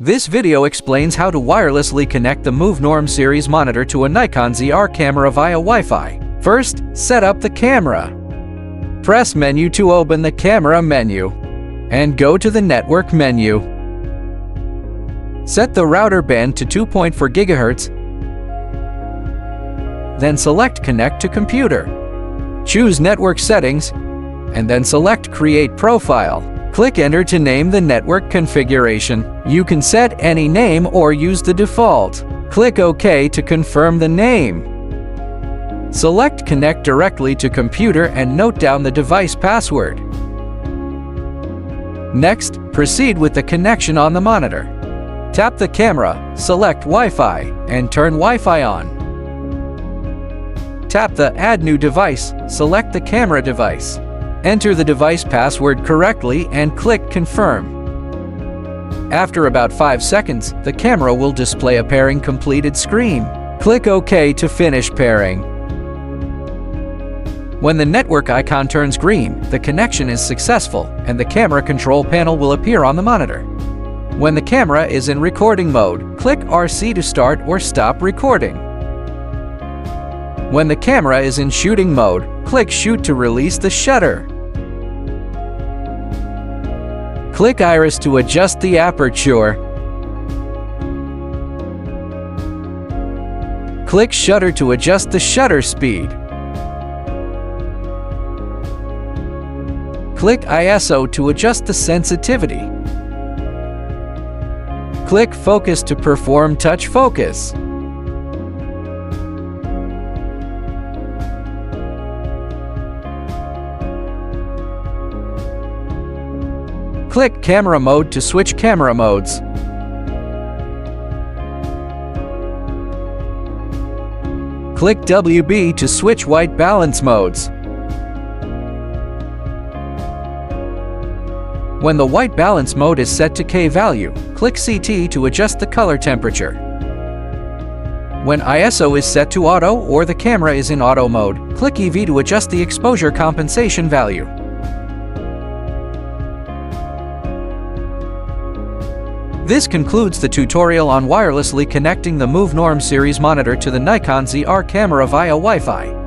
This video explains how to wirelessly connect the MOVNORM series monitor to a Nikon ZR camera via Wi-Fi. First, set up the camera. Press Menu to open the camera menu, and go to the Network menu. Set the router band to 2.4 GHz, then select Connect to Computer. Choose Network Settings, and then select Create Profile. Click Enter to name the network configuration. You can set any name or use the default. Click OK to confirm the name. Select Connect directly to computer and note down the device password. Next, proceed with the connection on the monitor. Tap the camera, select Wi-Fi, and turn Wi-Fi on. Tap the Add New Device, select the camera device. Enter the device password correctly and click Confirm. After about 5 seconds, the camera will display a pairing completed screen. Click OK to finish pairing. When the network icon turns green, the connection is successful and the camera control panel will appear on the monitor. When the camera is in recording mode, click RC to start or stop recording. When the camera is in shooting mode, click Shoot to release the shutter. Click Iris to adjust the aperture. Click Shutter to adjust the shutter speed. Click ISO to adjust the sensitivity. Click Focus to perform touch focus. Click Camera Mode to switch camera modes. Click WB to switch white balance modes. When the white balance mode is set to K value, click CT to adjust the color temperature. When ISO is set to auto or the camera is in auto mode, click EV to adjust the exposure compensation value. This concludes the tutorial on wirelessly connecting the MOVNORM series monitor to the Nikon ZR camera via Wi-Fi.